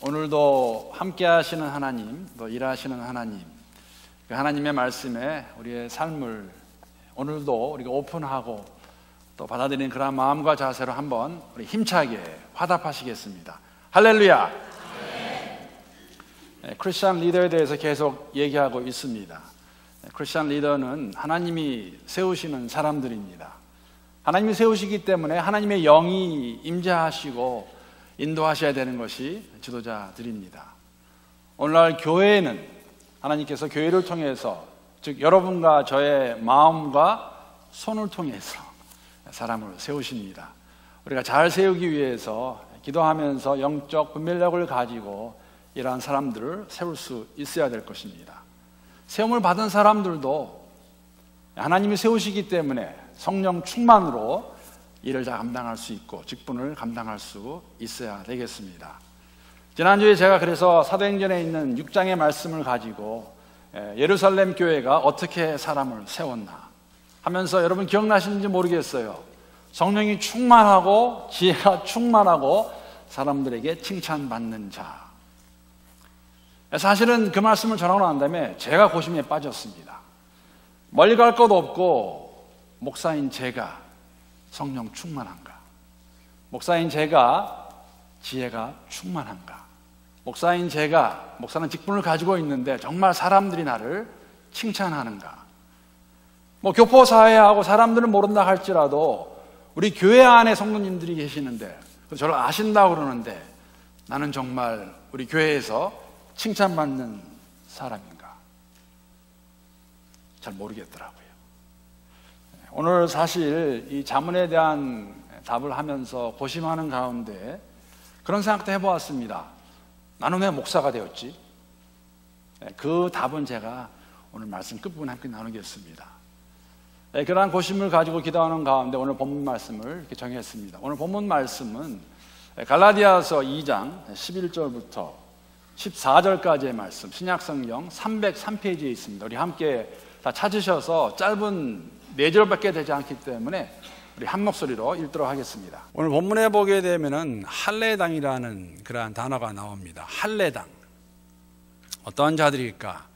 오늘도 함께 하시는 하나님, 또 일하시는 하나님, 그 하나님의 말씀에 우리의 삶을 오늘도 우리가 오픈하고 또 받아들이는 그런 마음과 자세로 한번 우리 힘차게 화답하시겠습니다. 할렐루야! 네, 크리스천 리더에 대해서 계속 얘기하고 있습니다. 크리스천 리더는 하나님이 세우시는 사람들입니다. 하나님이 세우시기 때문에 하나님의 영이 임재하시고 인도하셔야 되는 것이 지도자들입니다. 오늘날 교회는 하나님께서 교회를 통해서, 즉 여러분과 저의 마음과 손을 통해서 사람을 세우십니다. 우리가 잘 세우기 위해서 기도하면서 영적 분별력을 가지고 이러한 사람들을 세울 수 있어야 될 것입니다. 세움을 받은 사람들도 하나님이 세우시기 때문에 성령 충만으로 일을 다 감당할 수 있고 직분을 감당할 수 있어야 되겠습니다. 지난주에 제가 그래서 사도행전에 있는 6장의 말씀을 가지고 예루살렘 교회가 어떻게 사람을 세웠나 하면서 여러분 기억나시는지 모르겠어요. 성령이 충만하고 지혜가 충만하고 사람들에게 칭찬받는 자. 사실은 그 말씀을 전하고 난 다음에 제가 고심에 빠졌습니다. 멀리 갈 것도 없고 목사인 제가 성령 충만한가? 목사인 제가 지혜가 충만한가? 목사인 제가, 목사는 직분을 가지고 있는데 정말 사람들이 나를 칭찬하는가? 교포사회하고 사람들은 모른다 할지라도 우리 교회 안에 성도님들이 계시는데 저를 아신다고 그러는데 나는 정말 우리 교회에서 칭찬받는 사람인가? 잘 모르겠더라고요. 오늘 사실 이 자문에 대한 답을 하면서 고심하는 가운데 그런 생각도 해보았습니다. 나는 왜 목사가 되었지? 그 답은 제가 오늘 말씀 끝부분에 함께 나누겠습니다. 그러한 고심을 가지고 기도하는 가운데 오늘 본문 말씀을 이렇게 정했습니다. 오늘 본문 말씀은 갈라디아서 2장 11절부터 14절까지의 말씀, 신약성경 303페이지에 있습니다. 우리 함께 다 찾으셔서 짧은 4절밖에 되지 않기 때문에 우리 한 목소리로 읽도록 하겠습니다. 오늘 본문에 보게 되면은 할례당이라는 그러한 단어가 나옵니다. 할례당. 어떠한 자들일까?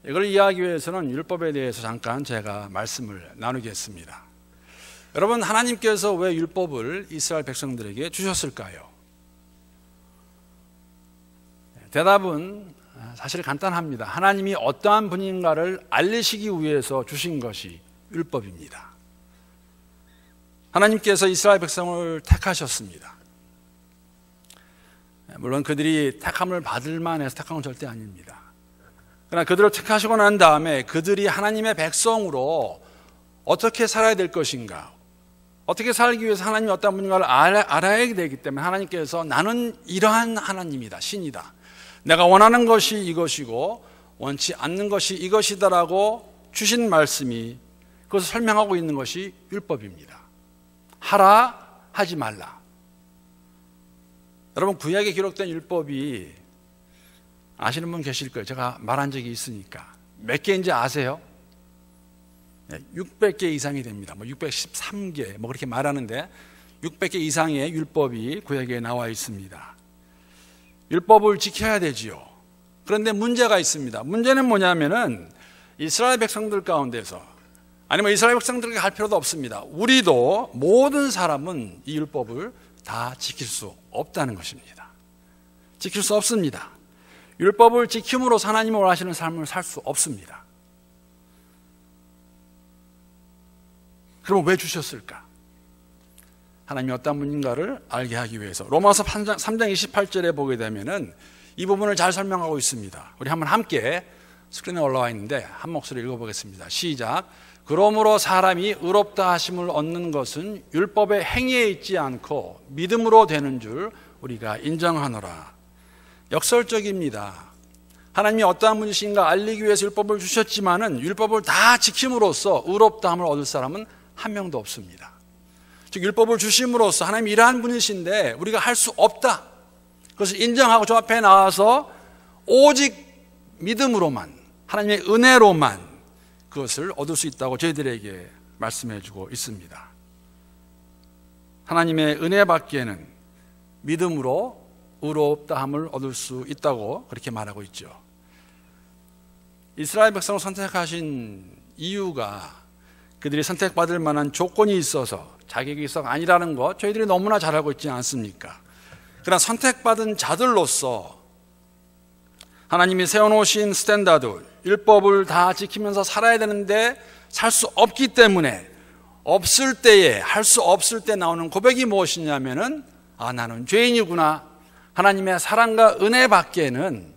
이걸 이해하기 위해서는 율법에 대해서 잠깐 제가 말씀을 나누겠습니다. 여러분, 하나님께서 왜 율법을 이스라엘 백성들에게 주셨을까요? 대답은 사실 간단합니다. 하나님이 어떠한 분인가를 알리시기 위해서 주신 것이 율법입니다. 하나님께서 이스라엘 백성을 택하셨습니다. 물론 그들이 택함을 받을 만해서 택한 건 절대 아닙니다. 그러나 그들을 택하시고 난 다음에 그들이 하나님의 백성으로 어떻게 살아야 될 것인가, 어떻게 살기 위해서 하나님이 어떤 분인가를 알아야 되기 때문에 하나님께서 나는 이러한 하나님이다, 신이다, 내가 원하는 것이 이것이고 원치 않는 것이 이것이다라고 주신 말씀이, 그것을 설명하고 있는 것이 율법입니다. 하라, 하지 말라. 여러분, 구약에 기록된 율법이 아시는 분 계실 거예요. 제가 말한 적이 있으니까. 몇 개인지 아세요? 600개 이상이 됩니다. 613개 그렇게 말하는데 600개 이상의 율법이 구약에 나와 있습니다. 율법을 지켜야 되지요. 그런데 문제가 있습니다. 문제는 뭐냐면은 이스라엘 백성들 가운데서, 아니면 이스라엘 백성들에게 할 필요도 없습니다. 우리도, 모든 사람은 이 율법을 다 지킬 수 없다는 것입니다. 지킬 수 없습니다. 율법을 지킴으로써 하나님을 원하시는 삶을 살 수 없습니다. 그럼 왜 주셨을까? 하나님이 어떤 분인가를 알게 하기 위해서. 로마서 3장 28절에 보게 되면은 이 부분을 잘 설명하고 있습니다. 우리 한번 함께 스크린에 올라와 있는데 한 목소리 읽어보겠습니다. 시작. 그러므로 사람이 의롭다 하심을 얻는 것은 율법의 행위에 있지 않고 믿음으로 되는 줄 우리가 인정하노라. 역설적입니다. 하나님이 어떠한 분이신가 알리기 위해서 율법을 주셨지만은 율법을 다 지킴으로써 의롭다함을 얻을 사람은 한 명도 없습니다. 즉 율법을 주심으로써 하나님이 이러한 분이신데 우리가 할 수 없다, 그것을 인정하고 저 앞에 나와서 오직 믿음으로만, 하나님의 은혜로만 그것을 얻을 수 있다고 저희들에게 말씀해 주고 있습니다. 하나님의 은혜 받기에는 믿음으로 의롭다함을 얻을 수 있다고 그렇게 말하고 있죠. 이스라엘 백성을 선택하신 이유가 그들이 선택받을 만한 조건이 있어서 자격이 있어가 아니라는 것 저희들이 너무나 잘 알고 있지 않습니까? 그러나 선택받은 자들로서 하나님이 세워놓으신 스탠다드, 율법을 다 지키면서 살아야 되는데 살 수 없기 때문에 없을 때에, 할 수 없을 때 나오는 고백이 무엇이냐면은 나는 죄인이구나. 하나님의 사랑과 은혜 밖에는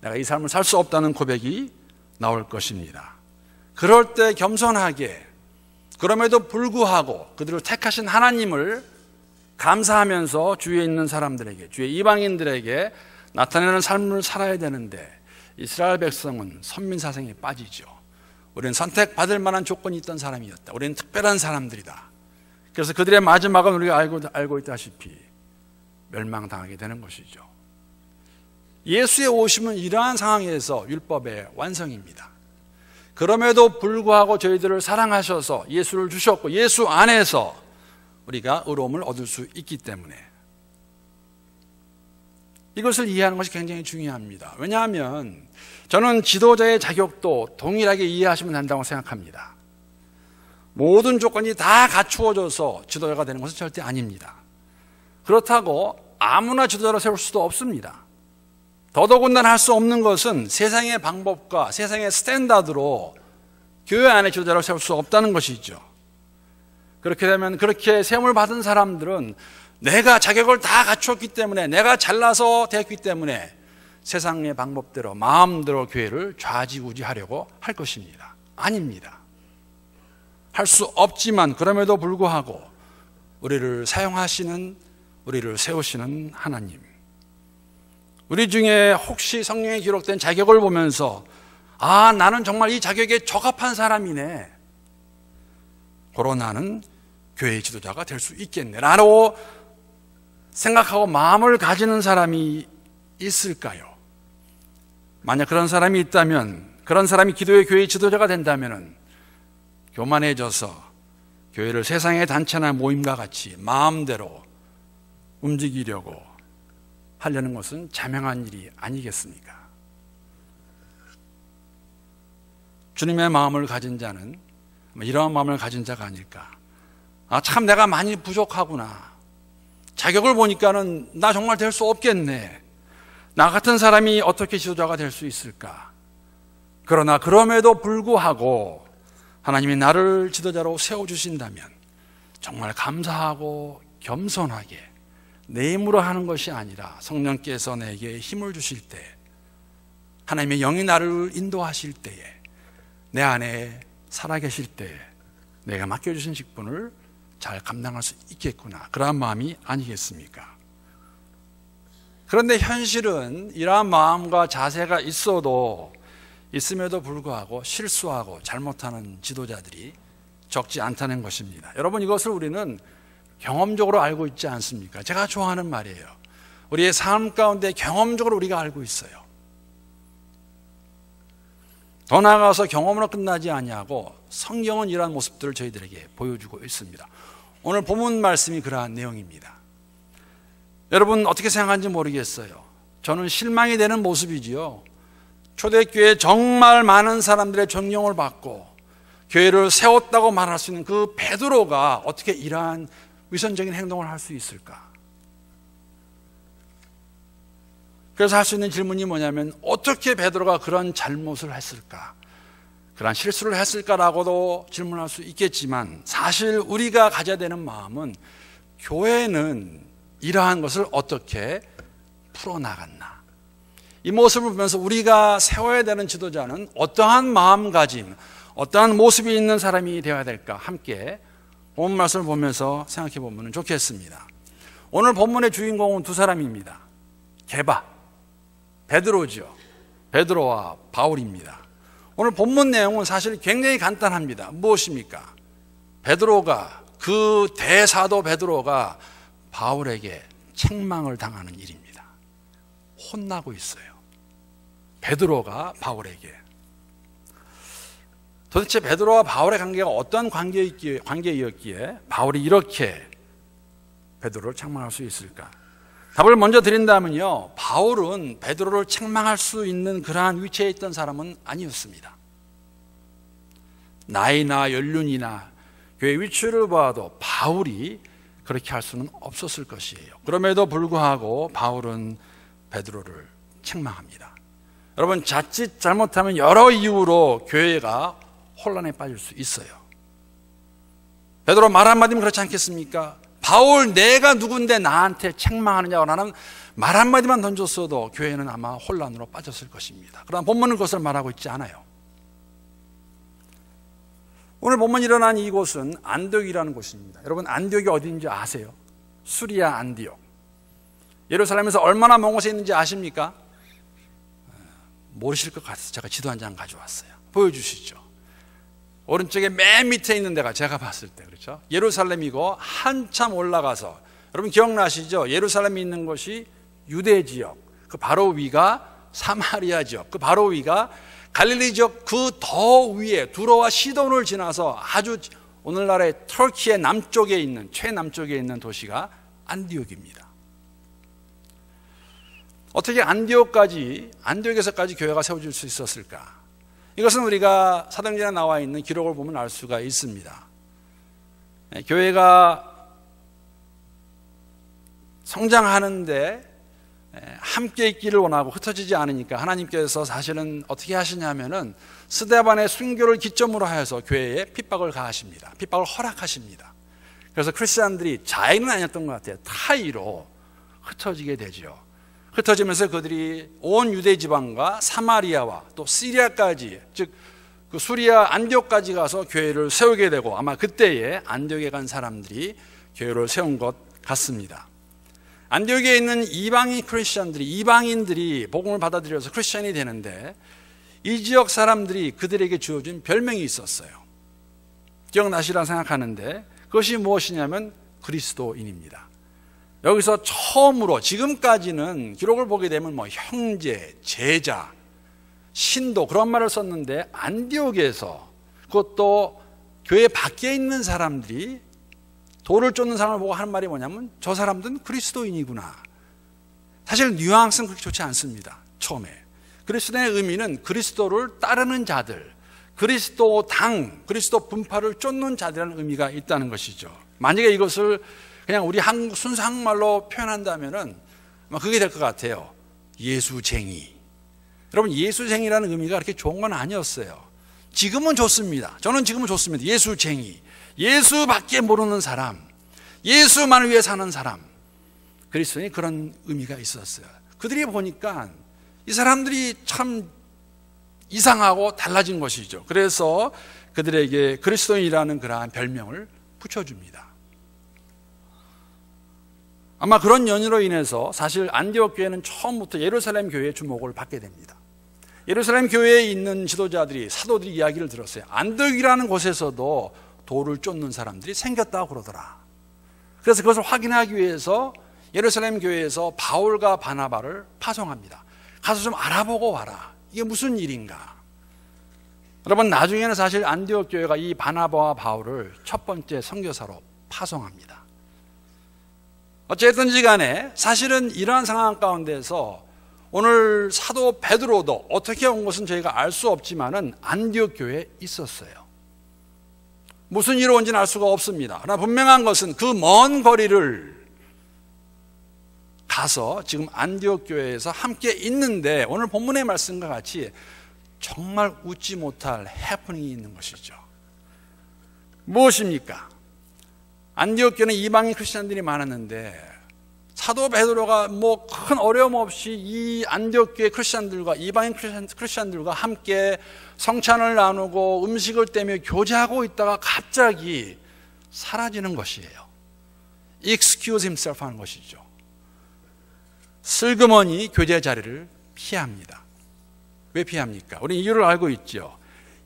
내가 이 삶을 살 수 없다는 고백이 나올 것입니다. 그럴 때 겸손하게 그럼에도 불구하고 그들을 택하신 하나님을 감사하면서 주위에 있는 사람들에게, 주위의 이방인들에게 나타내는 삶을 살아야 되는데 이스라엘 백성은 선민사상에 빠지죠. 우리는 선택받을 만한 조건이 있던 사람이었다. 우리는 특별한 사람들이다. 그래서 그들의 마지막은 우리가 알고 있다시피 멸망당하게 되는 것이죠. 예수의 오심은 이러한 상황에서 율법의 완성입니다. 그럼에도 불구하고 저희들을 사랑하셔서 예수를 주셨고 예수 안에서 우리가 의로움을 얻을 수 있기 때문에 이것을 이해하는 것이 굉장히 중요합니다. 왜냐하면 저는 지도자의 자격도 동일하게 이해하시면 된다고 생각합니다. 모든 조건이 다 갖추어져서 지도자가 되는 것은 절대 아닙니다. 그렇다고 아무나 지도자로 세울 수도 없습니다. 더더군다나 할 수 없는 것은 세상의 방법과 세상의 스탠다드로 교회 안에 지도자로 세울 수 없다는 것이죠. 그렇게 되면 그렇게 세움을 받은 사람들은 내가 자격을 다 갖추었기 때문에 내가 잘나서 되었기 때문에 세상의 방법대로 마음대로 교회를 좌지우지하려고 할 것입니다. 아닙니다. 할 수 없지만 그럼에도 불구하고 우리를 사용하시는, 우리를 세우시는 하나님, 우리 중에 혹시 성경에 기록된 자격을 보면서 나는 정말 이 자격에 적합한 사람이네, 고로 나는 교회의 지도자가 될 수 있겠네 라고 생각하고 마음을 가지는 사람이 있을까요? 만약 그런 사람이 있다면, 그런 사람이 기도의 교회의 지도자가 된다면 교만해져서 교회를 세상의 단체나 모임과 같이 마음대로 움직이려고 하려는 것은 자명한 일이 아니겠습니까? 주님의 마음을 가진 자는 이러한 마음을 가진 자가 아닐까. 참 내가 많이 부족하구나. 자격을 보니까는 나 정말 될 수 없겠네. 나 같은 사람이 어떻게 지도자가 될 수 있을까? 그러나 그럼에도 불구하고 하나님이 나를 지도자로 세워주신다면 정말 감사하고 겸손하게 내 힘으로 하는 것이 아니라 성령께서 내게 힘을 주실 때, 하나님의 영이 나를 인도하실 때에, 내 안에 살아계실 때에 내가 맡겨주신 직분을 잘 감당할 수 있겠구나, 그러한 마음이 아니겠습니까? 그런데 현실은 이러한 마음과 자세가 있음에도 불구하고 실수하고 잘못하는 지도자들이 적지 않다는 것입니다. 여러분, 이것을 우리는 경험적으로 알고 있지 않습니까? 제가 좋아하는 말이에요. 우리의 삶 가운데 경험적으로 우리가 알고 있어요. 더 나아가서 경험으로 끝나지 아니하고 성경은 이러한 모습들을 저희들에게 보여주고 있습니다. 오늘 본문 말씀이 그러한 내용입니다. 여러분 어떻게 생각하는지 모르겠어요. 저는 실망이 되는 모습이지요. 초대교회에 정말 많은 사람들의 존경을 받고 교회를 세웠다고 말할 수 있는 그 베드로가 어떻게 이러한 위선적인 행동을 할 수 있을까? 그래서 할 수 있는 질문이 뭐냐면, 어떻게 베드로가 그런 잘못을 했을까? 그런 실수를 했을까라고도 질문할 수 있겠지만, 사실 우리가 가져야 되는 마음은 교회는 이러한 것을 어떻게 풀어나갔나? 이 모습을 보면서 우리가 세워야 되는 지도자는 어떠한 마음가짐, 어떠한 모습이 있는 사람이 되어야 될까? 함께 본문 말씀을 보면서 생각해 보면 좋겠습니다. 오늘 본문의 주인공은 두 사람입니다. 베드로죠. 베드로와 바울입니다. 오늘 본문 내용은 사실 굉장히 간단합니다. 무엇입니까? 베드로가, 그 대사도 베드로가 바울에게 책망을 당하는 일입니다. 혼나고 있어요. 베드로가 바울에게. 도대체 베드로와 바울의 관계가 어떤 관계이었기에 바울이 이렇게 베드로를 책망할 수 있을까? 답을 먼저 드린다면요, 바울은 베드로를 책망할 수 있는 그러한 위치에 있던 사람은 아니었습니다. 나이나 연륜이나 교회 위치를 봐도 바울이 그렇게 할 수는 없었을 것이에요. 그럼에도 불구하고 바울은 베드로를 책망합니다. 여러분, 자칫 잘못하면 여러 이유로 교회가 혼란에 빠질 수 있어요. 베드로 말 한마디면 그렇지 않겠습니까? 바울, 내가 누군데 나한테 책망하느냐고 나는 말 한마디만 던졌어도 교회는 아마 혼란으로 빠졌을 것입니다. 그러나 본문은 그것을 말하고 있지 않아요. 오늘 본문 일어난 이곳은 안디옥이라는 곳입니다. 여러분, 안디옥이 어디인지 아세요? 수리아 안디옥. 예루살렘에서 얼마나 먼 곳에 있는지 아십니까? 모르실 것 같아서 제가 지도 한 장 가져왔어요. 보여주시죠. 오른쪽에 맨 밑에 있는 데가 제가 봤을 때, 그렇죠? 예루살렘이고 한참 올라가서, 여러분 기억나시죠? 예루살렘이 있는 곳이 유대 지역, 그 바로 위가 사마리아 지역, 그 바로 위가 갈릴리 지역, 그 더 위에 두로와 시돈을 지나서 아주 오늘날의 터키의 남쪽에 있는, 최남쪽에 있는 도시가 안디옥입니다. 어떻게 안디옥에서까지 교회가 세워질 수 있었을까? 이것은 우리가 사도행전에 나와 있는 기록을 보면 알 수가 있습니다. 교회가 성장하는데 함께 있기를 원하고 흩어지지 않으니까 하나님께서 사실은 어떻게 하시냐면은 스데반의 순교를 기점으로 하여서 교회에 핍박을 가하십니다. 핍박을 허락하십니다. 그래서 크리스찬들이 자의는 아니었던 것 같아요. 타의로 흩어지게 되죠. 흩어지면서 그들이 온 유대 지방과 사마리아와 또 시리아까지, 즉 그 수리아 안디옥까지 가서 교회를 세우게 되고, 아마 그때에 안디옥에 간 사람들이 교회를 세운 것 같습니다. 안디옥에 있는 이방인들이 복음을 받아들여서 크리스천이 되는데, 이 지역 사람들이 그들에게 주어진 별명이 있었어요. 기억나시라 생각하는데 그것이 무엇이냐면 그리스도인입니다. 여기서 처음으로, 지금까지는 기록을 보게 되면 뭐 형제, 제자, 신도 그런 말을 썼는데, 안디옥에서, 그것도 교회 밖에 있는 사람들이 돌을 쫓는 사람을 보고 하는 말이 뭐냐면 저 사람들은 그리스도인이구나. 사실 뉘앙스는 그렇게 좋지 않습니다. 처음에 그리스도인의 의미는 그리스도를 따르는 자들, 그리스도 그리스도 분파를 쫓는 자들이라는 의미가 있다는 것이죠. 만약에 이것을 그냥 우리 순수 한국말로 표현한다면은 그게 될 것 같아요. 예수쟁이. 여러분, 예수쟁이라는 의미가 그렇게 좋은 건 아니었어요. 지금은 좋습니다. 저는 지금은 좋습니다. 예수쟁이. 예수밖에 모르는 사람, 예수만을 위해 사는 사람, 그리스도인이 그런 의미가 있었어요. 그들이 보니까 이 사람들이 참 이상하고 달라진 것이죠. 그래서 그들에게 그리스도인이라는 그러한 별명을 붙여줍니다. 아마 그런 연유로 인해서 사실 안디옥 교회는 처음부터 예루살렘 교회의 주목을 받게 됩니다. 예루살렘 교회에 있는 지도자들이, 사도들이 이야기를 들었어요. 안디옥이라는 곳에서도 돌을 쫓는 사람들이 생겼다고 그러더라. 그래서 그것을 확인하기 위해서 예루살렘 교회에서 바울과 바나바를 파송합니다. 가서 좀 알아보고 와라. 이게 무슨 일인가? 여러분, 나중에는 사실 안디옥 교회가 이 바나바와 바울을 첫 번째 선교사로 파송합니다. 어쨌든지 간에 사실은 이러한 상황 가운데서 오늘 사도 베드로도 어떻게 온 것은 저희가 알 수 없지만은 안디옥 교회에 있었어요. 무슨 일로 온지는 알 수가 없습니다. 그러나 분명한 것은 그 먼 거리를 가서 지금 안디옥 교회에서 함께 있는데, 오늘 본문의 말씀과 같이 정말 웃지 못할 해프닝이 있는 것이죠. 무엇입니까? 안디옥 교회는 이방인 크리스천들이 많았는데 사도 베드로가 뭐 큰 어려움 없이 이 안디옥 교회 크리스천들과, 이방인 크리스천들과 함께 성찬을 나누고 음식을 떼며 교제하고 있다가 갑자기 사라지는 것이에요. excuse himself 하는 것이죠. 슬그머니 교제 자리를 피합니다. 왜 피합니까? 우리 이유를 알고 있죠.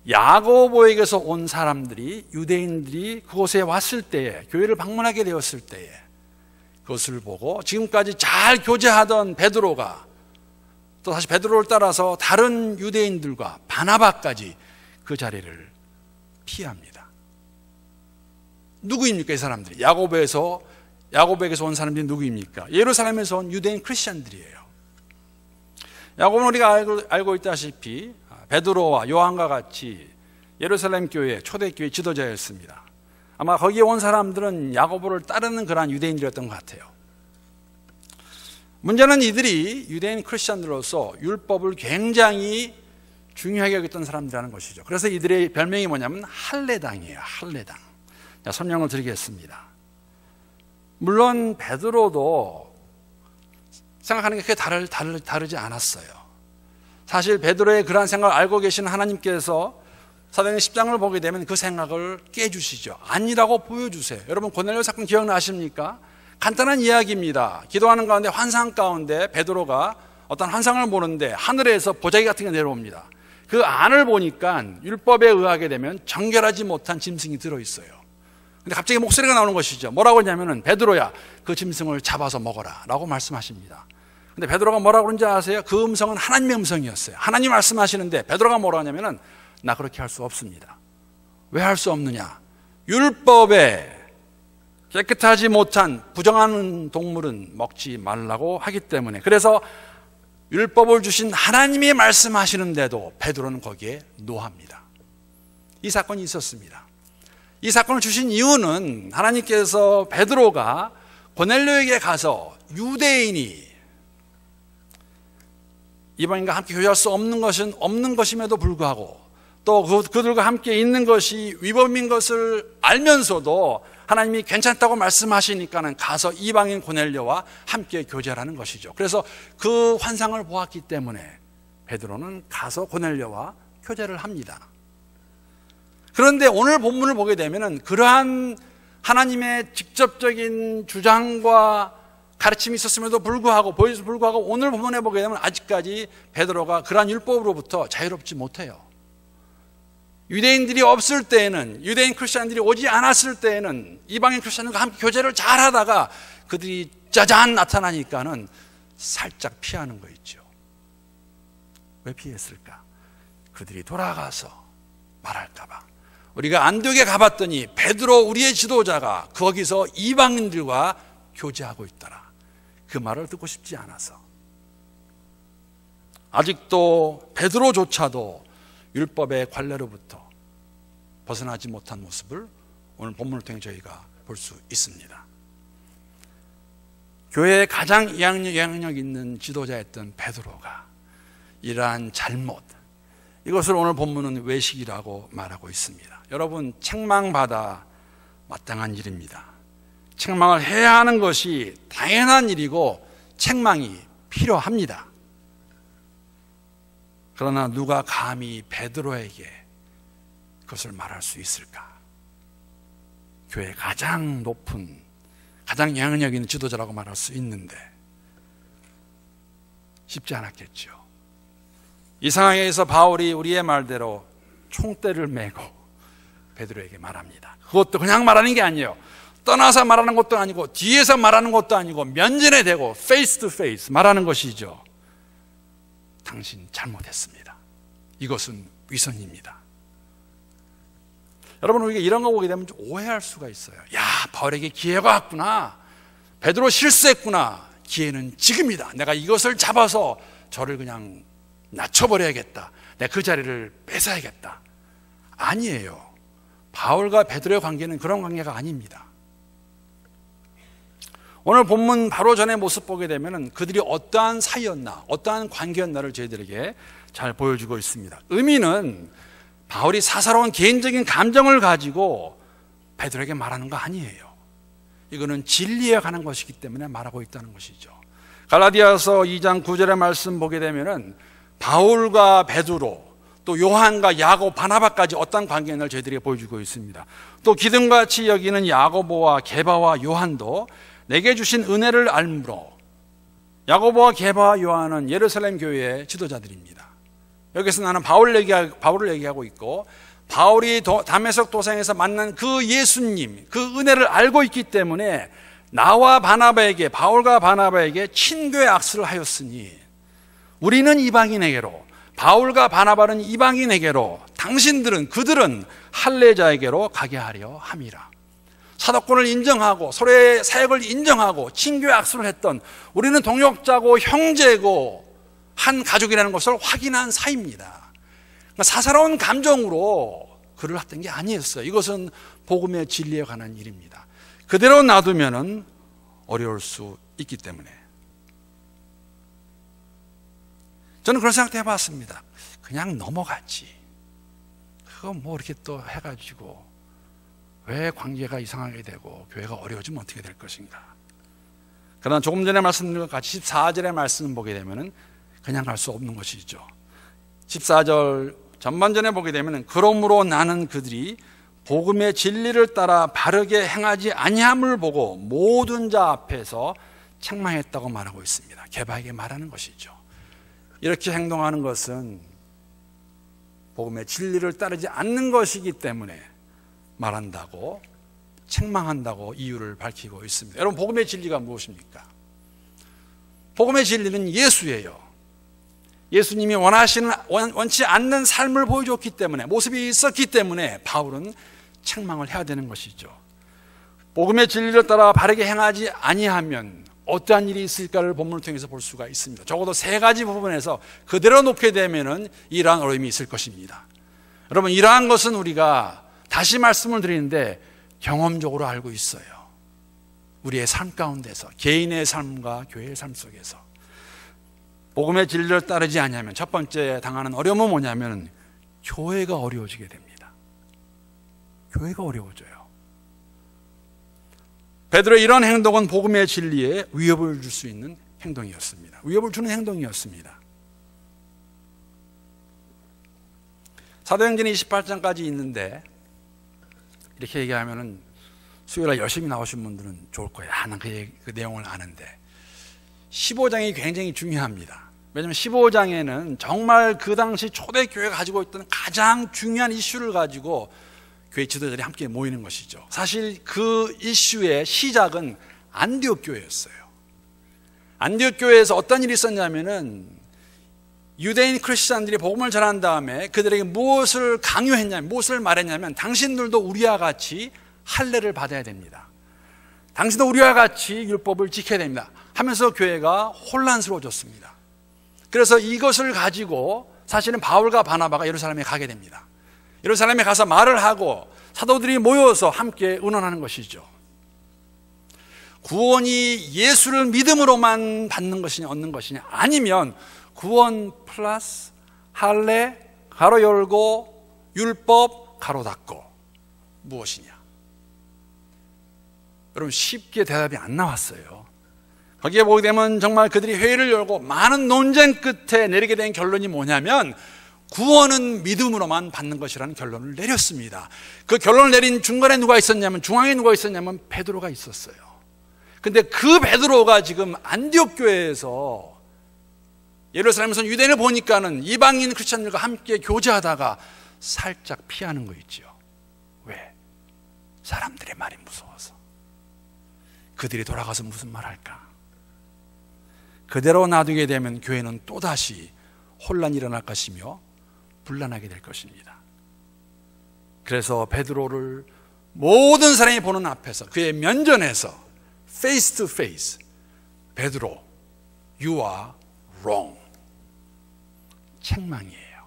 야고보에게서 온 사람들이, 유대인들이 그곳에 왔을 때에, 교회를 방문하게 되었을 때에 그것을 보고 지금까지 잘 교제하던 베드로가 또 다시 베드로를 따라서 다른 유대인들과 바나바까지 그 자리를 피합니다. 누구입니까? 이 사람들이 야고보에서 야고보에게서 온 사람들이 누구입니까? 예루살렘에서 온 유대인 크리스천들이에요. 야고보는 우리가 알고 있다시피 베드로와 요한과 같이 예루살렘 교회, 초대교회 지도자였습니다. 아마 거기에 온 사람들은 야고보를 따르는 그러한 유대인들이었던 것 같아요. 문제는 이들이 유대인 크리스천들로서 율법을 굉장히 중요하게 여겼던 사람들이라는 것이죠. 그래서 이들의 별명이 뭐냐면 할례당이에요. 할례당. 자, 설명을 드리겠습니다. 물론 베드로도 생각하는 게 그렇게 다르지 않았어요. 사실 베드로의 그러한 생각을 알고 계신 하나님께서 사도행전 10장을 보게 되면 그 생각을 깨주시죠. 아니라고 보여주세요. 여러분 고넬료 사건 기억나십니까? 간단한 이야기입니다. 기도하는 가운데 환상 가운데 베드로가 어떤 환상을 보는데 하늘에서 보자기 같은 게 내려옵니다. 그 안을 보니까 율법에 의하게 되면 정결하지 못한 짐승이 들어있어요. 근데 갑자기 목소리가 나오는 것이죠. 뭐라고 하냐면은 베드로야 그 짐승을 잡아서 먹어라 라고 말씀하십니다. 근데 베드로가 뭐라고 그런지 아세요? 그 음성은 하나님의 음성이었어요. 하나님 말씀하시는데 베드로가 뭐라고 하냐면은 나 그렇게 할 수 없습니다. 왜 할 수 없느냐? 율법에 깨끗하지 못한 부정한 동물은 먹지 말라고 하기 때문에. 그래서 율법을 주신 하나님이 말씀하시는데도 베드로는 거기에 노합니다. 이 사건이 있었습니다. 이 사건을 주신 이유는 하나님께서 베드로가 고넬료에게 가서 유대인이 이방인과 함께 교제할 수 없는 것은 없는 것임에도 불구하고 또 그들과 함께 있는 것이 위법인 것을 알면서도 하나님이 괜찮다고 말씀하시니까는 가서 이방인 고넬료와 함께 교제하라는 것이죠. 그래서 그 환상을 보았기 때문에 베드로는 가서 고넬료와 교제를 합니다. 그런데 오늘 본문을 보게 되면은 그러한 하나님의 직접적인 주장과 가르침이 있었음에도 불구하고 오늘 본문에 보게 되면 아직까지 베드로가 그러한 율법으로부터 자유롭지 못해요. 유대인들이 없을 때에는, 유대인 크리스천들이 오지 않았을 때에는 이방인 크리스천들과 함께 교제를 잘 하다가 그들이 짜잔 나타나니까는 살짝 피하는 거 있죠. 왜 피했을까? 그들이 돌아가서 말할까봐. 우리가 안디옥에 가봤더니 베드로 우리의 지도자가 거기서 이방인들과 교제하고 있더라. 그 말을 듣고 싶지 않아서. 아직도 베드로조차도 율법의 관례로부터 벗어나지 못한 모습을 오늘 본문을 통해 저희가 볼 수 있습니다. 교회의 가장 영향력 있는 지도자였던 베드로가 이러한 잘못, 이것을 오늘 본문은 외식이라고 말하고 있습니다. 여러분, 책망받아 마땅한 일입니다. 책망을 해야 하는 것이 당연한 일이고 책망이 필요합니다. 그러나 누가 감히 베드로에게 그것을 말할 수 있을까? 교회의 가장 높은, 가장 영향력 있는 지도자라고 말할 수 있는데 쉽지 않았겠죠. 이 상황에서 바울이 우리의 말대로 총대를 메고 베드로에게 말합니다. 그것도 그냥 말하는 게 아니에요. 떠나서 말하는 것도 아니고 뒤에서 말하는 것도 아니고 면전에 대고 페이스 투 페이스 말하는 것이죠. 당신 잘못했습니다. 이것은 위선입니다. 여러분, 우리가 이런 거 보게 되면 좀 오해할 수가 있어요. 야, 바울에게 기회가 왔구나. 베드로 실수했구나. 기회는 지금이다. 내가 이것을 잡아서 저를 그냥 낮춰버려야겠다. 내가 그 자리를 뺏어야겠다. 아니에요. 바울과 베드로의 관계는 그런 관계가 아닙니다. 오늘 본문 바로 전의 모습 보게 되면 그들이 어떠한 사이였나, 어떠한 관계였나를 저희들에게 잘 보여주고 있습니다. 의미는 바울이 사사로운 개인적인 감정을 가지고 베드로에게 말하는 거 아니에요. 이거는 진리에 관한 것이기 때문에 말하고 있다는 것이죠. 갈라디아서 2장 9절의 말씀 보게 되면 바울과 베드로, 또 요한과 야고보, 바나바까지 어떤 관계를 저희들에게 보여주고 있습니다. 또 기둥같이 여기는 야고보와 게바와 요한도 내게 주신 은혜를 알므로. 야고보와 게바와 요한은 예루살렘 교회의 지도자들입니다. 여기서 나는 바울을 얘기하고 있고, 바울이 다메섹 도상에서 만난 그 예수님, 그 은혜를 알고 있기 때문에 나와 바나바에게, 바울과 바나바에게 친교의 악수를 하였으니 우리는 이방인에게로, 바울과 바나바는 이방인에게로, 그들은 할례자에게로 가게 하려 함이라. 사도권을 인정하고 서로의 사역을 인정하고 친교의 악수를 했던, 우리는 동역자고 형제고 한 가족이라는 것을 확인한 사이입니다. 그러니까 사사로운 감정으로 글을 했던 게 아니었어요. 이것은 복음의 진리에 관한 일입니다. 그대로 놔두면 어려울 수 있기 때문에. 저는 그런 생각도 해봤습니다. 그냥 넘어갔지. 그거 뭐 이렇게 또 해가지고 왜 관계가 이상하게 되고 교회가 어려워지면 어떻게 될 것인가. 그러나 조금 전에 말씀드린 것 같이 14절의 말씀을 보게 되면 그냥 갈 수 없는 것이죠. 14절 전반전에 보게 되면 그러므로 나는 그들이 복음의 진리를 따라 바르게 행하지 아니함을 보고 모든 자 앞에서 책망했다고 말하고 있습니다. 개바에게 말하는 것이죠. 이렇게 행동하는 것은 복음의 진리를 따르지 않는 것이기 때문에 말한다고, 책망한다고 이유를 밝히고 있습니다. 여러분, 복음의 진리가 무엇입니까? 복음의 진리는 예수예요. 예수님이 원치 않는 삶을 보여줬기 때문에, 모습이 있었기 때문에 바울은 책망을 해야 되는 것이죠. 복음의 진리를 따라 바르게 행하지 아니하면 어떠한 일이 있을까를 본문을 통해서 볼 수가 있습니다. 적어도 세 가지 부분에서 그대로 놓게 되면 이러한 어려움이 있을 것입니다. 여러분, 이러한 것은 우리가 다시 말씀을 드리는데 경험적으로 알고 있어요. 우리의 삶 가운데서, 개인의 삶과 교회의 삶 속에서 복음의 진리를 따르지 않으면 첫 번째 당하는 어려움은 뭐냐면 교회가 어려워지게 됩니다. 교회가 어려워져요. 베드로의 이런 행동은 복음의 진리에 위협을 줄 수 있는 행동이었습니다. 위협을 주는 행동이었습니다. 사도행전 28장까지 있는데 이렇게 얘기하면은 수요일에 열심히 나오신 분들은 좋을 거예요. 난 그 내용을 아는데 15장이 굉장히 중요합니다. 왜냐하면 15장에는 정말 그 당시 초대교회가 가지고 있던 가장 중요한 이슈를 가지고 교회 지도자들이 함께 모이는 것이죠. 사실 그 이슈의 시작은 안디옥 교회였어요. 안디옥 교회에서 어떤 일이 있었냐면은 유대인 크리스찬들이 복음을 전한 다음에 그들에게 무엇을 강요했냐면, 무엇을 말했냐면 당신들도 우리와 같이 할례를 받아야 됩니다. 당신도 우리와 같이 율법을 지켜야 됩니다 하면서 교회가 혼란스러워졌습니다. 그래서 이것을 가지고 사실은 바울과 바나바가 예루살렘에 가게 됩니다. 예루살렘에 가서 말을 하고 사도들이 모여서 함께 의논하는 것이죠. 구원이 예수를 믿음으로만 받는 것이냐 얻는 것이냐, 아니면 구원 플러스 할례 가로 열고 율법 가로 닫고 무엇이냐. 여러분, 쉽게 대답이 안 나왔어요. 거기에 보게 되면 정말 그들이 회의를 열고 많은 논쟁 끝에 내리게 된 결론이 뭐냐면 구원은 믿음으로만 받는 것이라는 결론을 내렸습니다. 그 결론을 내린 중간에 누가 있었냐면, 중앙에 누가 있었냐면 베드로가 있었어요. 근데 그 베드로가 지금 안디옥 교회에서 예루살렘에서 유대인을 보니까는 이방인 크리스천들과 함께 교제하다가 살짝 피하는 거 있죠. 왜? 사람들의 말이 무서워서. 그들이 돌아가서 무슨 말 할까? 그대로 놔두게 되면 교회는 또다시 혼란이 일어날 것이며 분란하게 될 것입니다. 그래서 베드로를 모든 사람이 보는 앞에서, 그의 면전에서 face to face, 베드로, you are wrong, 책망이에요.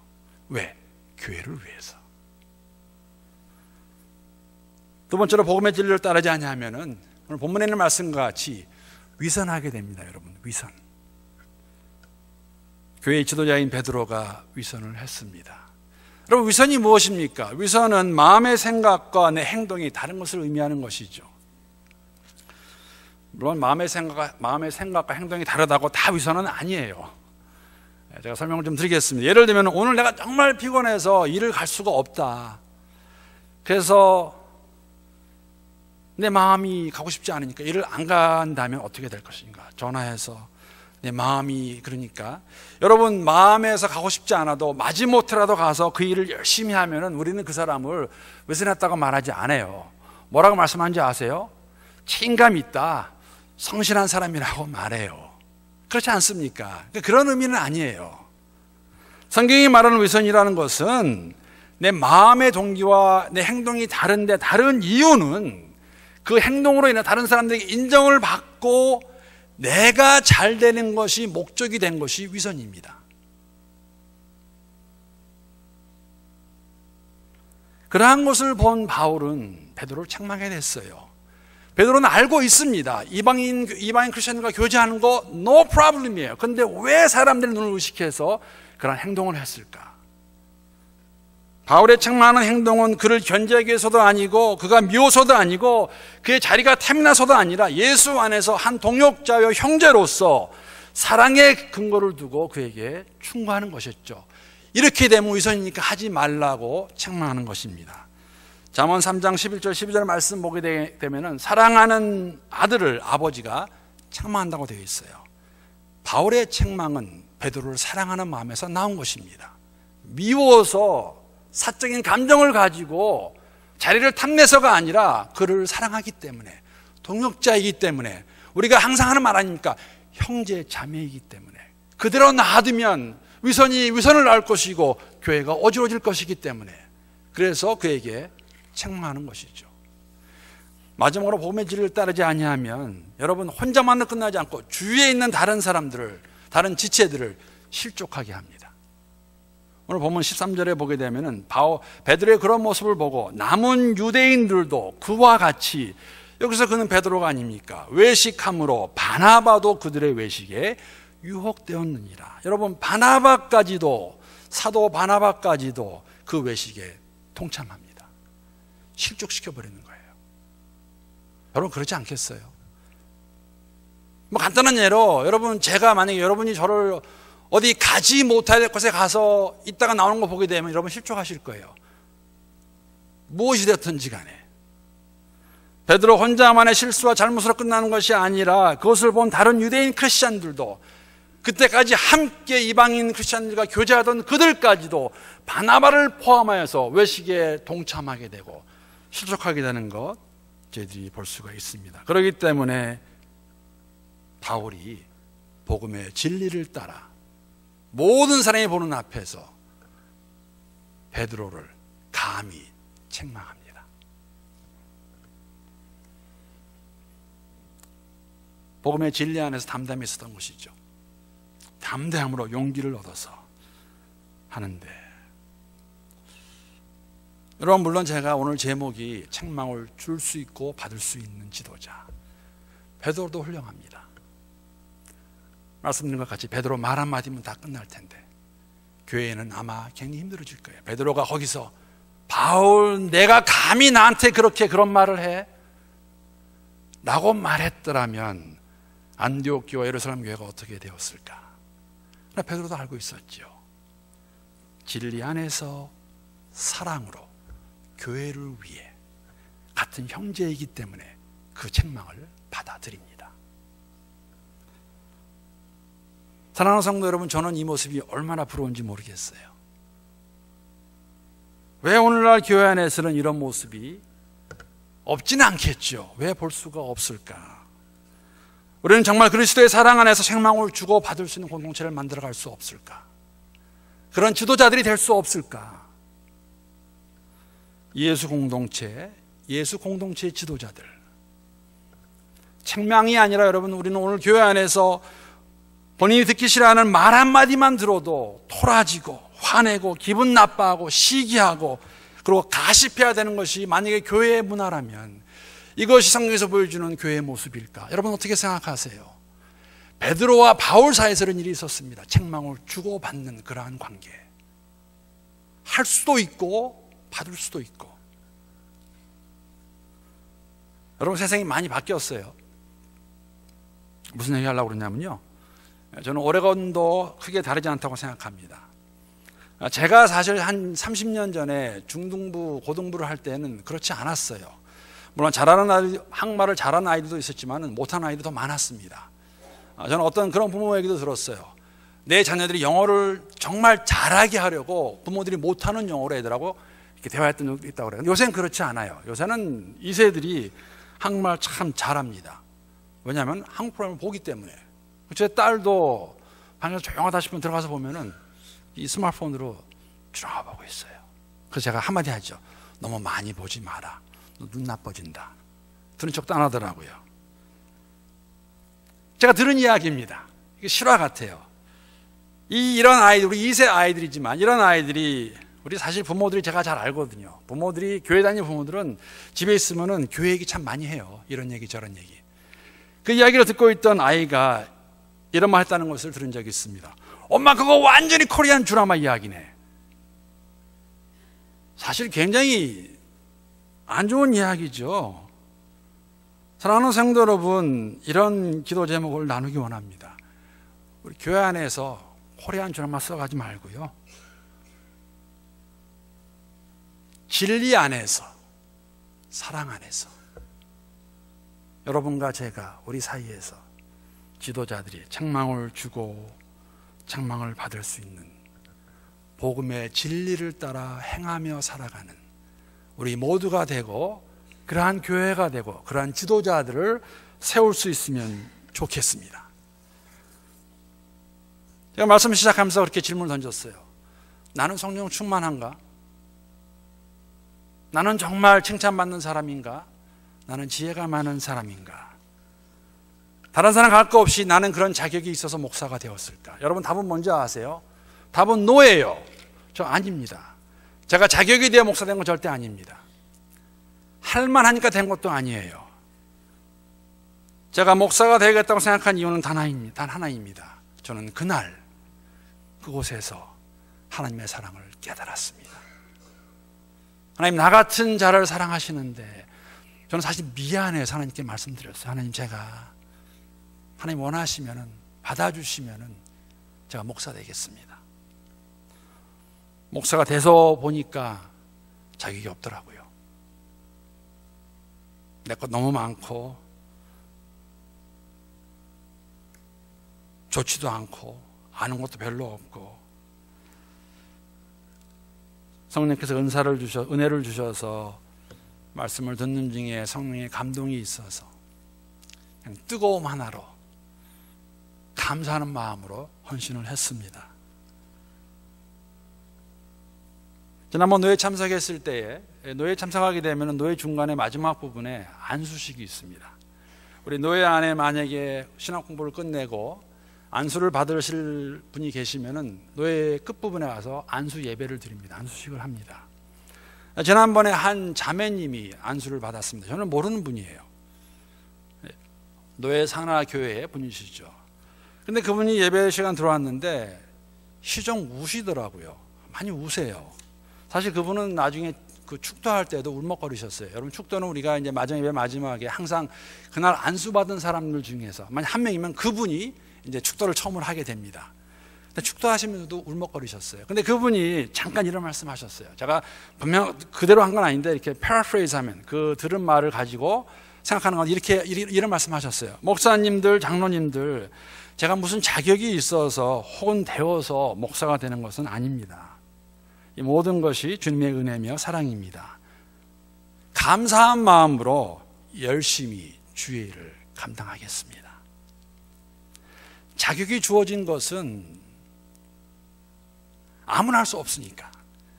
왜? 교회를 위해서. 두 번째로 복음의 진리를 따르지 않으면은 오늘 본문에 있는 말씀과 같이 위선하게 됩니다. 여러분, 위선. 교회의 지도자인 베드로가 위선을 했습니다. 여러분, 위선이 무엇입니까? 위선은 마음의 생각과 내 행동이 다른 것을 의미하는 것이죠. 물론 마음의 생각과 행동이 다르다고 다 위선은 아니에요. 제가 설명을 좀 드리겠습니다. 예를 들면 오늘 내가 정말 피곤해서 일을 갈 수가 없다. 그래서 내 마음이 가고 싶지 않으니까 일을 안 간다면 어떻게 될 것인가? 전화해서 내 마음이, 그러니까 여러분, 마음에서 가고 싶지 않아도 마지못해라도 가서 그 일을 열심히 하면은 우리는 그 사람을 위선했다고 말하지 않아요. 뭐라고 말씀하는지 아세요? 책임감이 있다, 성실한 사람이라고 말해요. 그렇지 않습니까? 그런 의미는 아니에요. 성경이 말하는 위선이라는 것은 내 마음의 동기와 내 행동이 다른데, 다른 이유는 그 행동으로 인해 다른 사람들에게 인정을 받고 내가 잘 되는 것이 목적이 된 것이 위선입니다. 그러한 것을 본 바울은 베드로를 책망해 냈어요. 베드로는 알고 있습니다. 이방인 크리스천들과 교제하는 거 no problem이에요. 그런데 왜 사람들의 눈을 의식해서 그런 행동을 했을까? 바울의 책망하는 행동은 그를 견제하기 위해서도 아니고 그가 미워서도 아니고 그의 자리가 탐나서도 아니라 예수 안에서 한 동역자여 형제로서 사랑의 근거를 두고 그에게 충고하는 것이었죠. 이렇게 되면 위선이니까 하지 말라고 책망하는 것입니다. 잠언 3장 11절 12절 말씀 보게 되면 사랑하는 아들을 아버지가 책망한다고 되어 있어요. 바울의 책망은 베드로를 사랑하는 마음에서 나온 것입니다. 미워서 사적인 감정을 가지고 자리를 탐내서가 아니라 그를 사랑하기 때문에, 동역자이기 때문에, 우리가 항상 하는 말 아닙니까? 형제 자매이기 때문에 그대로 놔두면 위선이 위선을 낳을 것이고 교회가 어지러질 것이기 때문에 그래서 그에게 책망하는 것이죠. 마지막으로 복음의 진리를 따르지 아니하면 여러분 혼자만으로 끝나지 않고 주위에 있는 다른 사람들을, 다른 지체들을 실족하게 합니다. 오늘 본문 13절에 보게 되면 베드로의 그런 모습을 보고 남은 유대인들도 그와 같이, 여기서 그는 베드로가 아닙니까? 외식함으로 바나바도 그들의 외식에 유혹되었느니라. 여러분 바나바까지도, 사도 바나바까지도 그 외식에 동참합니다. 실족시켜버리는 거예요. 여러분 그렇지 않겠어요? 뭐 간단한 예로, 여러분 제가 만약에 여러분이 저를 어디 가지 못할 곳에 가서 있다가 나오는 거 보게 되면 여러분 실족하실 거예요. 무엇이 되었든지 간에. 베드로 혼자만의 실수와 잘못으로 끝나는 것이 아니라 그것을 본 다른 유대인 크리스찬들도, 그때까지 함께 이방인 크리스찬들과 교제하던 그들까지도 바나바를 포함하여서 외식에 동참하게 되고 실족하게 되는 것 저희들이 볼 수가 있습니다. 그렇기 때문에 바울이 복음의 진리를 따라 모든 사람이 보는 앞에서 베드로를 감히 책망합니다. 복음의 진리 안에서 담담히 있었던 것이죠. 담대함으로 용기를 얻어서 하는데, 여러분 물론 제가 오늘 제목이 책망을 줄 수 있고 받을 수 있는 지도자, 베드로도 훌륭합니다. 말씀드린 것 같이 베드로 말 한마디면 다 끝날 텐데 교회에는 아마 굉장히 힘들어질 거예요. 베드로가 거기서 바울 내가 감히 나한테 그런 말을 해? 라고 말했더라면 안디옥 교회, 예루살렘 교회가 어떻게 되었을까? 베드로도 알고 있었죠. 진리 안에서 사랑으로 교회를 위해 같은 형제이기 때문에 그 책망을 받아들입니다. 사랑하는 성도 여러분, 저는 이 모습이 얼마나 부러운지 모르겠어요. 왜 오늘날 교회 안에서는 이런 모습이 없지는 않겠죠? 왜 볼 수가 없을까? 우리는 정말 그리스도의 사랑 안에서 책망을 주고 받을 수 있는 공동체를 만들어갈 수 없을까? 그런 지도자들이 될 수 없을까? 예수 공동체의 지도자들, 책망이 아니라 여러분, 우리는 오늘 교회 안에서 본인이 듣기 싫어하는 말 한마디만 들어도 토라지고 화내고 기분 나빠하고 시기하고 그리고 가십해야 되는 것이 만약에 교회의 문화라면 이것이 성경에서 보여주는 교회의 모습일까? 여러분 어떻게 생각하세요? 베드로와 바울 사이에서 이런 일이 있었습니다. 책망을 주고받는 그러한 관계. 할 수도 있고 받을 수도 있고. 여러분 세상이 많이 바뀌었어요. 무슨 얘기 하려고 그러냐면요, 저는 오레곤도 크게 다르지 않다고 생각합니다. 제가 사실 한 30년 전에 중등부, 고등부를 할 때는 그렇지 않았어요. 물론 잘하는 아이들, 한국말을 잘하는 아이들도 있었지만 못하는 아이들도 더 많았습니다. 저는 어떤 그런 부모 얘기도 들었어요. 내 자녀들이 영어를 정말 잘하게 하려고 부모들이 못하는 영어로 애들하고 이렇게 대화했던 적도 있다고 그래요. 요새는 그렇지 않아요. 요새는 2세들이 한국말 참 잘합니다. 왜냐하면 한국 프로그램을 보기 때문에. 제 딸도 방에서 조용하다 싶으면 들어가서 보면은 이 스마트폰으로 주렁아보고 있어요. 그래서 제가 한마디 하죠. 너무 많이 보지 마라. 너 눈 나빠진다. 들은 척도 안 하더라고요. 제가 들은 이야기입니다. 이게 실화 같아요. 이런 아이들, 우리 2세 아이들이지만 이런 아이들이 우리 사실 부모들이 제가 잘 알거든요. 부모들이, 교회 다니는 부모들은 집에 있으면은 교회 얘기 참 많이 해요. 이런 얘기 저런 얘기. 그 이야기를 듣고 있던 아이가 이런 말 했다는 것을 들은 적이 있습니다. 엄마, 그거 완전히 코리안 드라마 이야기네. 사실 굉장히 안 좋은 이야기죠. 사랑하는 성도 여러분, 이런 기도 제목을 나누기 원합니다. 우리 교회 안에서 코리안 드라마 써가지 말고요, 진리 안에서, 사랑 안에서 여러분과 제가 우리 사이에서 지도자들이 책망을 주고 책망을 받을 수 있는 복음의 진리를 따라 행하며 살아가는 우리 모두가 되고, 그러한 교회가 되고 그러한 지도자들을 세울 수 있으면 좋겠습니다. 제가 말씀 시작하면서 그렇게 질문을 던졌어요. 나는 성령 충만한가? 나는 정말 칭찬받는 사람인가? 나는 지혜가 많은 사람인가? 다른 사람 갈 거 없이 나는 그런 자격이 있어서 목사가 되었을까? 여러분, 답은 뭔지 아세요? 답은 노예요. 저 아닙니다. 제가 자격이 되어 목사 된 건 절대 아닙니다. 할만하니까 된 것도 아니에요. 제가 목사가 되겠다고 생각한 이유는 단 하나입니다. 저는 그날 그곳에서 하나님의 사랑을 깨달았습니다. 하나님, 나 같은 자를 사랑하시는데 저는 사실 미안해요. 하나님께 말씀드렸어요. 하나님, 제가 하나님 원하시면 받아주시면 제가 목사 되겠습니다. 목사가 돼서 보니까 자격이 없더라고요. 내 것 너무 많고 좋지도 않고 아는 것도 별로 없고, 성령께서 은혜를 주셔서 말씀을 듣는 중에 성령의 감동이 있어서 그냥 뜨거움 하나로 감사하는 마음으로 헌신을 했습니다. 지난번 노예 참석했을 때에, 노예 참석하게 되면 노예 중간에 마지막 부분에 안수식이 있습니다. 우리 노예 안에 만약에 신학 공부를 끝내고 안수를 받으실 분이 계시면은 노예 끝부분에 와서 안수 예배를 드립니다. 안수식을 합니다. 지난번에 한 자매님이 안수를 받았습니다. 저는 모르는 분이에요. 노예 산하교회의 분이시죠. 근데 그분이 예배 시간 들어왔는데 시종 우시더라고요. 많이 우세요. 사실 그분은 나중에 그 축도할 때도 울먹거리셨어요. 여러분, 축도는 우리가 이제 예배 마지막에 항상 그날 안수받은 사람들 중에서 만약 한 명이면 그분이 이제 축도를 처음으로 하게 됩니다. 근데 축도하시면서도 울먹거리셨어요. 근데 그분이 잠깐 이런 말씀하셨어요. 제가 분명 그대로 한 건 아닌데 이렇게 패러프레이즈하면 그 들은 말을 가지고 생각하는 건 이런 말씀하셨어요. 목사님들, 장로님들, 제가 무슨 자격이 있어서 혹은 되어서 목사가 되는 것은 아닙니다. 이 모든 것이 주님의 은혜며 사랑입니다. 감사한 마음으로 열심히 주의 일을 감당하겠습니다. 자격이 주어진 것은 아무나 할 수 없으니까.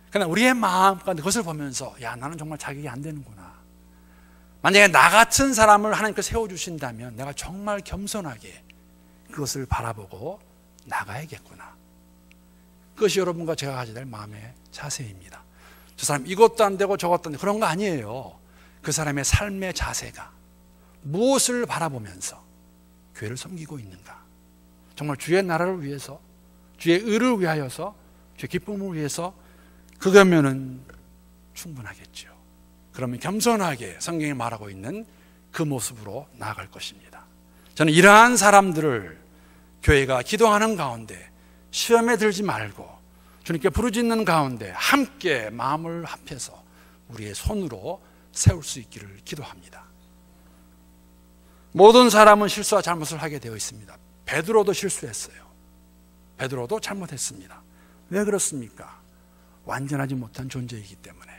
그러나 우리의 마음 가운데 그것을 보면서, 야, 나는 정말 자격이 안 되는구나. 만약에 나 같은 사람을 하나님께서 세워주신다면 내가 정말 겸손하게 그것을 바라보고 나가야겠구나. 그것이 여러분과 제가 가져야 될 마음의 자세입니다. 저 사람 이것도 안 되고 저것도 안 되고 그런 거 아니에요. 그 사람의 삶의 자세가 무엇을 바라보면서 교회를 섬기고 있는가. 정말 주의 나라를 위해서, 주의 의를 위하여서, 주의 기쁨을 위해서, 그거면은 충분하겠죠. 그러면 겸손하게 성경이 말하고 있는 그 모습으로 나아갈 것입니다. 저는 이러한 사람들을 교회가 기도하는 가운데 시험에 들지 말고 주님께 부르짖는 가운데 함께 마음을 합해서 우리의 손으로 세울 수 있기를 기도합니다. 모든 사람은 실수와 잘못을 하게 되어 있습니다. 베드로도 실수했어요. 베드로도 잘못했습니다. 왜 그렇습니까? 완전하지 못한 존재이기 때문에.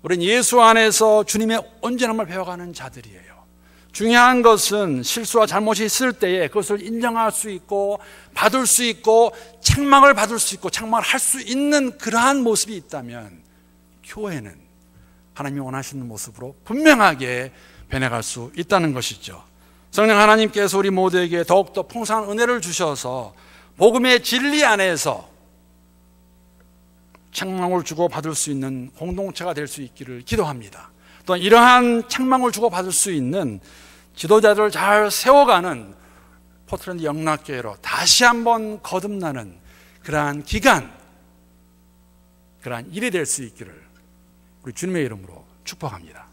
우린 예수 안에서 주님의 온전함을 배워가는 자들이에요. 중요한 것은 실수와 잘못이 있을 때에 그것을 인정할 수 있고 받을 수 있고 책망을 받을 수 있고 책망을 할 수 있는 그러한 모습이 있다면 교회는 하나님이 원하시는 모습으로 분명하게 변해갈 수 있다는 것이죠. 성령 하나님께서 우리 모두에게 더욱더 풍성한 은혜를 주셔서 복음의 진리 안에서 책망을 주고받을 수 있는 공동체가 될 수 있기를 기도합니다. 또 이러한 책망을 주고받을 수 있는 지도자들을 잘 세워가는 포틀랜드 영락교회로 다시 한번 거듭나는 그러한 기간, 그러한 일이 될 수 있기를 우리 주님의 이름으로 축복합니다.